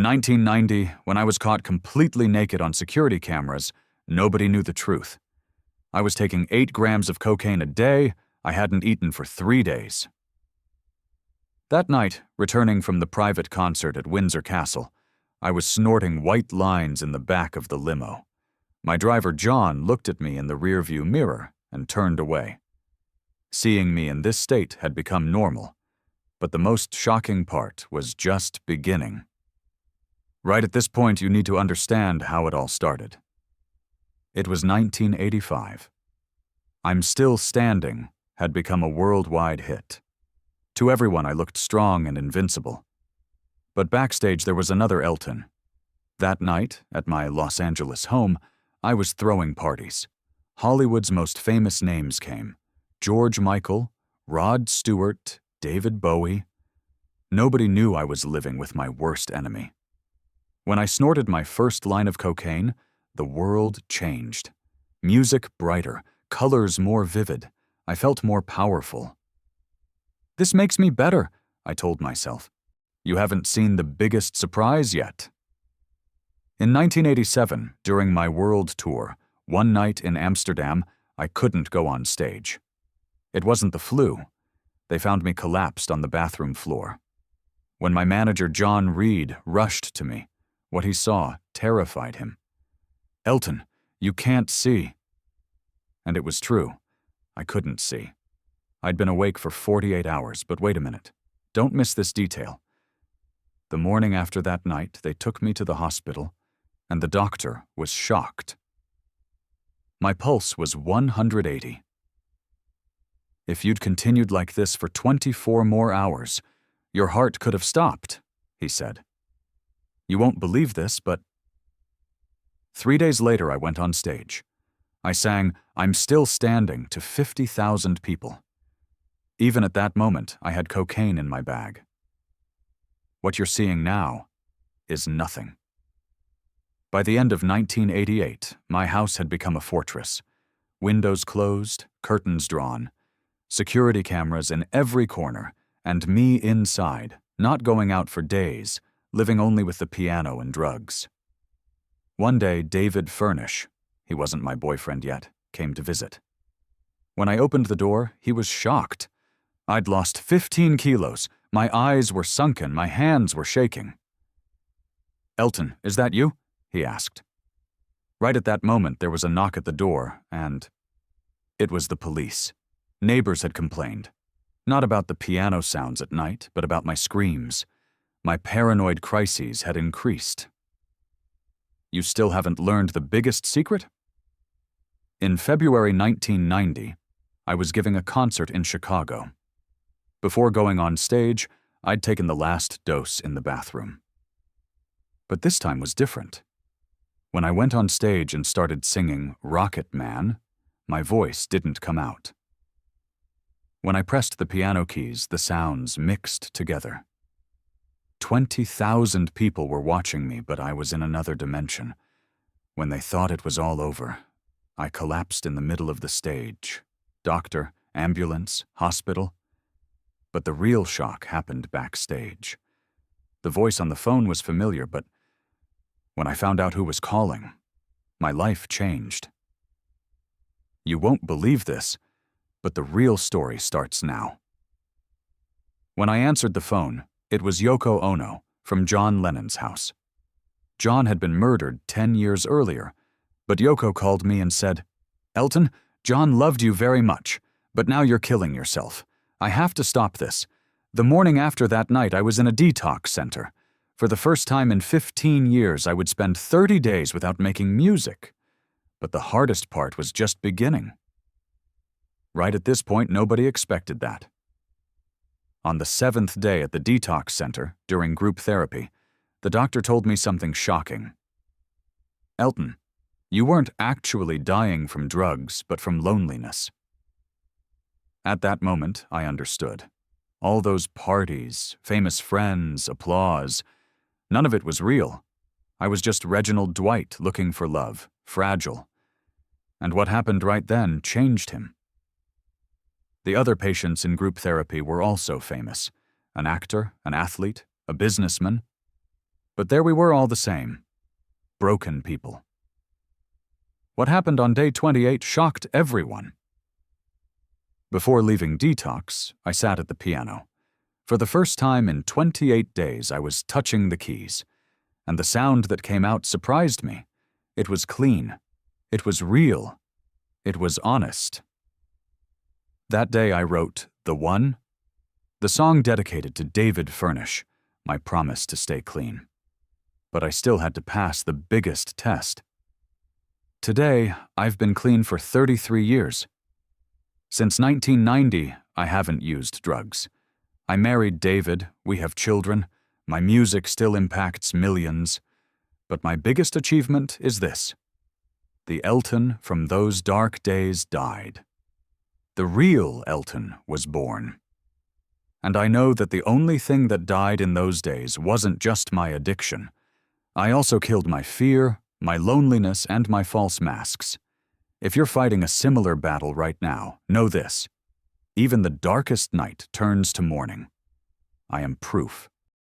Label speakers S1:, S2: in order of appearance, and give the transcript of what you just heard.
S1: In 1990, when I was caught completely naked on security cameras, nobody knew the truth. I was taking 8 grams of cocaine a day. I hadn't eaten for 3 days. That night, returning from the private concert at Windsor Castle, I was snorting white lines in the back of the limo. My driver, John, looked at me in the rearview mirror and turned away. Seeing me in this state had become normal, but the most shocking part was just beginning. Right at this point, you need to understand how it all started. It was 1985. I'm Still Standing had become a worldwide hit. To everyone, I looked strong and invincible. But backstage, there was another Elton. That night, at my Los Angeles home, I was throwing parties. Hollywood's most famous names came: George Michael, Rod Stewart, David Bowie. Nobody knew I was living with my worst enemy. When I snorted my first line of cocaine, the world changed. Music brighter, colors more vivid. I felt more powerful. "This makes me better," I told myself. "You haven't seen the biggest surprise yet." In 1987, during my world tour, one night in Amsterdam, I couldn't go on stage. It wasn't the flu. They found me collapsed on the bathroom floor. When my manager, John Reed, rushed to me, what he saw terrified him. "Elton, you can't see." And it was true. I couldn't see. I'd been awake for 48 hours, but wait a minute. Don't miss this detail. The morning after that night, they took me to the hospital, and the doctor was shocked. My pulse was 180. "If you'd continued like this for 24 more hours, your heart could have stopped," he said. "You won't believe this, but..." 3 days later, I went on stage. I sang "I'm Still Standing" to 50,000 people. Even at that moment, I had cocaine in my bag. What you're seeing now is nothing. By the end of 1988, my house had become a fortress. Windows closed, curtains drawn, security cameras in every corner, and me inside, not going out for days, living only with the piano and drugs. One day, David Furnish, he wasn't my boyfriend yet, came to visit. When I opened the door, he was shocked. I'd lost 15 kilos, my eyes were sunken, my hands were shaking. "Elton, is that you?" he asked. Right at that moment, there was a knock at the door, and it was the police. Neighbors had complained. Not about the piano sounds at night, but about my screams. My paranoid crises had increased. "You still haven't learned the biggest secret?" In February 1990, I was giving a concert in Chicago. Before going on stage, I'd taken the last dose in the bathroom. But this time was different. When I went on stage and started singing Rocket Man, my voice didn't come out. When I pressed the piano keys, the sounds mixed together. 20,000 people were watching me, but I was in another dimension. When they thought it was all over, I collapsed in the middle of the stage. Doctor, ambulance, hospital. But the real shock happened backstage. The voice on the phone was familiar, but when I found out who was calling, my life changed. You won't believe this, but the real story starts now. When I answered the phone, it was Yoko Ono from John Lennon's house. John had been murdered 10 years earlier, but Yoko called me and said, "Elton, John loved you very much, but now you're killing yourself. I have to stop this. The morning after that night, I was in a detox center. For the first time in 15 years, I would spend 30 days without making music. But the hardest part was just beginning." Right at this point, nobody expected that. On the 7th day at the detox center, during group therapy, the doctor told me something shocking. "Elton, you weren't actually dying from drugs, but from loneliness." At that moment, I understood. All those parties, famous friends, applause, none of it was real. I was just Reginald Dwight looking for love, fragile. And what happened right then changed him. The other patients in group therapy were also famous. An actor, an athlete, a businessman. But there we were all the same. Broken people. What happened on day 28 shocked everyone. Before leaving detox, I sat at the piano. For the first time in 28 days, I was touching the keys, and the sound that came out surprised me. It was clean. It was real. It was honest. That day I wrote The One, the song dedicated to David Furnish, my promise to stay clean. But I still had to pass the biggest test. Today, I've been clean for 33 years. Since 1990, I haven't used drugs. I married David, we have children, my music still impacts millions. But my biggest achievement is this. The Elton from those dark days died. The real Elton was born. And I know that the only thing that died in those days wasn't just my addiction. I also killed my fear, my loneliness, and my false masks. If you're fighting a similar battle right now, know this. Even the darkest night turns to morning. I am proof.